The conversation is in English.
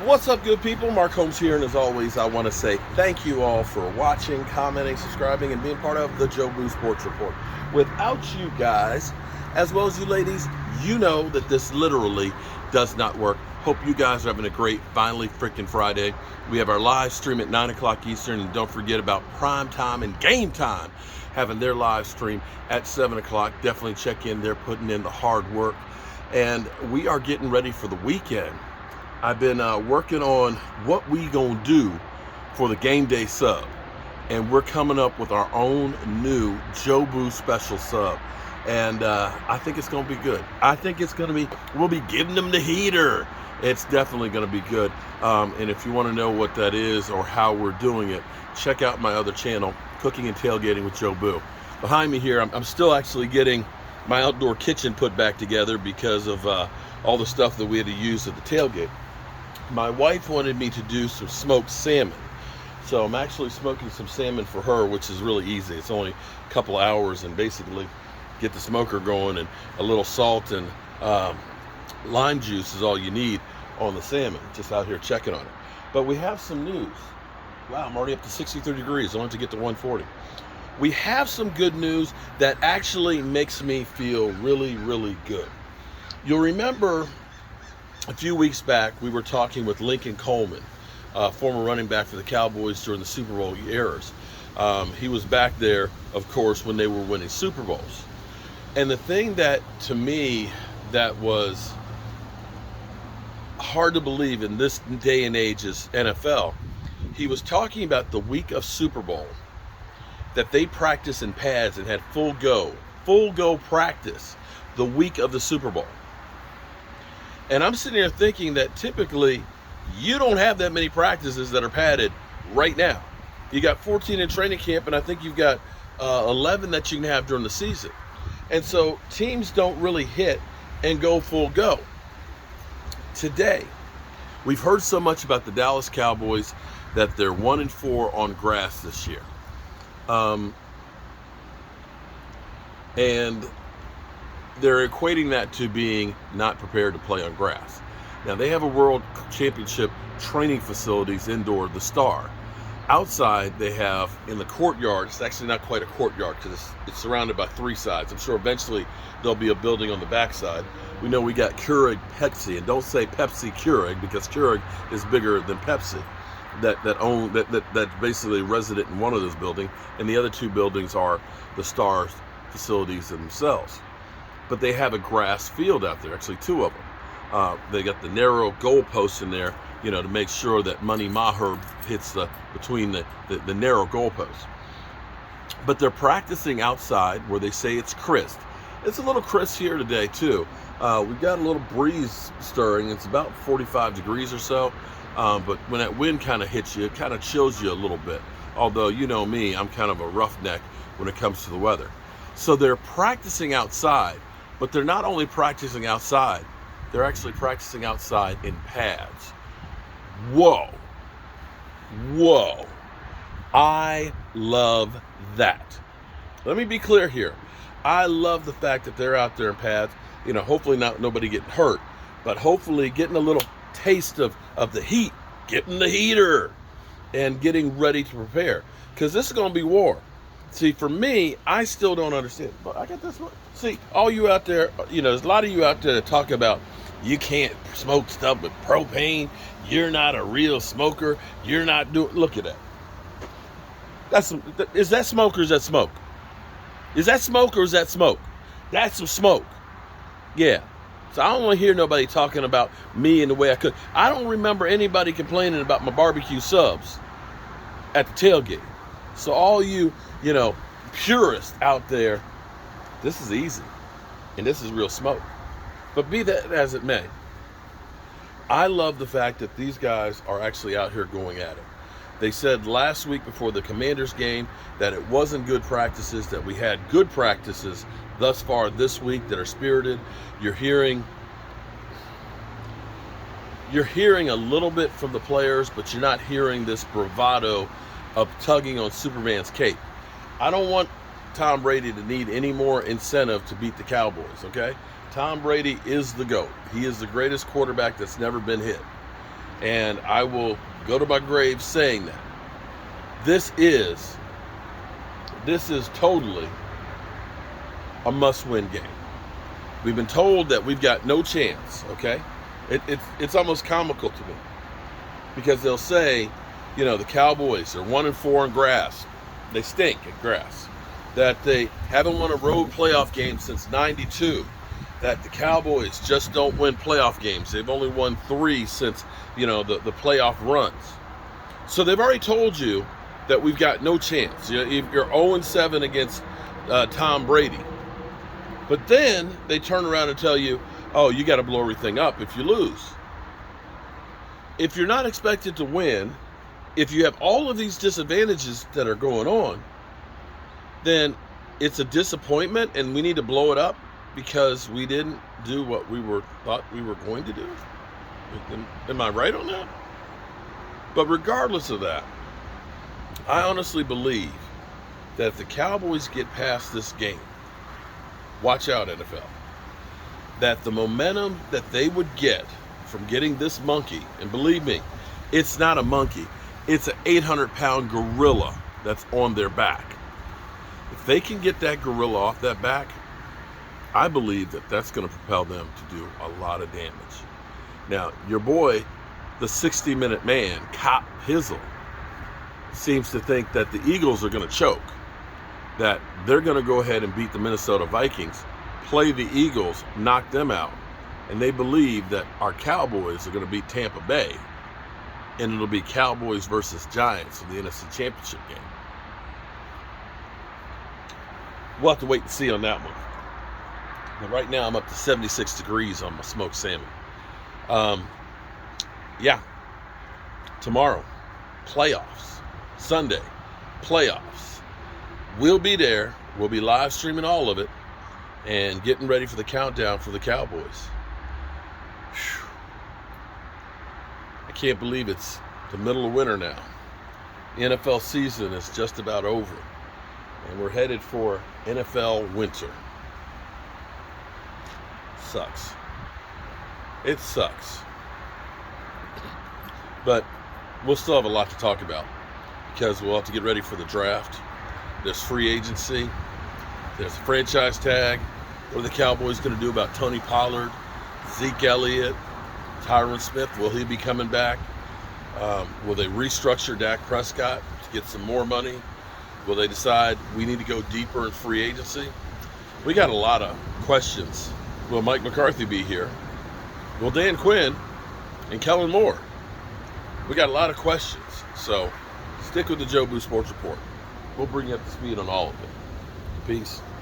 What's up, good people? Mark Holmes here, and as always, I want to say thank you all for watching, commenting, subscribing, and being part of the Joe Boo Sports Report. Without you guys, as well as you ladies, you know that this literally does not work. Hope you guys are having a great, finally freaking Friday. We have our live stream at 9 o'clock Eastern, and don't forget about Prime Time and Game Time having their live stream at 7 o'clock. Definitely check in. They're putting in the hard work, and we are getting ready for the weekend. I've been working on what we gonna do for the game day sub, and we're coming up with our own new Joe Boo special sub, and I think it's gonna be good. I think it's gonna be, we'll be giving them the heater. It's definitely gonna be good, and if you want to know what that is or how we're doing it, check out my other channel, Cooking and Tailgating with Joe Boo. Behind me here, I'm still actually getting my outdoor kitchen put back together because of all the stuff that we had to use at the tailgate. My wife wanted me to do some smoked salmon, so I'm actually smoking some salmon for her, which is really easy. It's only a couple hours, and basically get the smoker going, and a little salt and lime juice is all you need on the salmon. Just out here checking on it. But we have some news. Wow, I'm already up to 63 degrees. I want to get to 140. We have some good news that actually makes me feel really, really good. You'll remember a few weeks back, we were talking with Lincoln Coleman, former running back for the Cowboys during the Super Bowl eras. He was back there, of course, when they were winning Super Bowls. And the thing that, to me, that was hard to believe in this day and age is NFL. He was talking about the week of Super Bowl, that they practiced in pads and had full go practice the week of the Super Bowl. And I'm sitting here thinking that typically you don't have that many practices that are padded right now. You got 14 in training camp, and I think you've got 11 that you can have during the season. And so teams don't really hit and go full go. Today, we've heard so much about the Dallas Cowboys that they're 1-4 on grass this year. And they're equating that to being not prepared to play on grass. Now, they have a world championship training facilities indoor, the Star. Outside, they have in the courtyard, it's actually not quite a courtyard because it's surrounded by three sides. I'm sure eventually there'll be a building on the backside. We know we got Keurig Pepsi, and don't say Pepsi Keurig because Keurig is bigger than Pepsi. That's basically resident in one of those buildings, and the other two buildings are the Star facilities themselves. But they have a grass field out there, actually two of them. They got the narrow goalposts in there, to make sure that Money Maher hits between the narrow goalposts. But they're practicing outside where they say it's crisp. It's a little crisp here today too. We've got a little breeze stirring. It's about 45 degrees or so. But when that wind kind of hits you, it kind of chills you a little bit. Although, you know me, I'm kind of a roughneck when it comes to the weather. So they're practicing outside. But they're not only practicing outside, they're actually practicing outside in pads. Whoa. I love that. Let me be clear here. I love the fact that they're out there in pads, hopefully nobody getting hurt, but hopefully getting a little taste of the heat, getting the heater, and getting ready to prepare. Because this is going to be war. See, for me, I still don't understand. But I got this one. See, all you out there, there's a lot of you out there that talk about you can't smoke stuff with propane. You're not a real smoker. You're not doing. Look at that. Is that smoke or is that smoke? Is that smoke or is that smoke? That's some smoke. Yeah. So I don't want to hear nobody talking about me and the way I cook. I don't remember anybody complaining about my barbecue subs at the tailgate. So all you, purists out there, this is easy, and this is real smoke. But be that as it may, I love the fact that these guys are actually out here going at it. They said last week before the Commanders game that it wasn't good practices, that we had good practices thus far this week that are spirited. You're hearing a little bit from the players, but you're not hearing this bravado of tugging on Superman's cape. I don't want Tom Brady to need any more incentive to beat the Cowboys, okay? Tom Brady is the GOAT. He is the greatest quarterback that's never been hit. And I will go to my grave saying that. This is totally a must-win game. We've been told that we've got no chance, okay? It's almost comical to me because they'll say, you know, the Cowboys are 1-4 in grass. They stink at grass. That they haven't won a road playoff game since '92. That the Cowboys just don't win playoff games. They've only won 3 since, you know, the playoff runs. So they've already told you that we've got no chance. You're 0-7 against Tom Brady. But then they turn around and tell you, oh, you got to blow everything up if you lose. If you're not expected to win, if you have all of these disadvantages that are going on, then it's a disappointment and we need to blow it up because we didn't do what we thought we were going to do. Am I right on that? But regardless of that, I honestly believe that if the Cowboys get past this game, watch out, NFL, that the momentum that they would get from getting this monkey, and believe me, it's not a monkey, it's an 800-pound gorilla that's on their back. If they can get that gorilla off that back, I believe that that's going to propel them to do a lot of damage. Now, your boy, the 60-minute man, Cop Pizzle, seems to think that the Eagles are going to choke, that they're going to go ahead and beat the Minnesota Vikings, play the Eagles, knock them out, and they believe that our Cowboys are going to beat Tampa Bay, and it'll be Cowboys versus Giants in the NFC Championship game. We'll have to wait and see on that one. But right now, I'm up to 76 degrees on my smoked salmon. Yeah. Tomorrow, playoffs. Sunday, playoffs. We'll be there. We'll be live streaming all of it and getting ready for the countdown for the Cowboys. Whew. I can't believe it's the middle of winter now. The NFL season is just about over. And we're headed for NFL winter. Sucks. It sucks. But we'll still have a lot to talk about because we'll have to get ready for the draft. There's free agency. There's a franchise tag. What are the Cowboys going to do about Tony Pollard, Zeke Elliott, Tyron Smith? Will he be coming back? Will they restructure Dak Prescott to get some more money? Will they decide we need to go deeper in free agency? We got a lot of questions. Will Mike McCarthy be here? Will Dan Quinn and Kellen Moore? We got a lot of questions. So stick with the Joe Boo Sports Report. We'll bring you up to speed on all of it. Peace.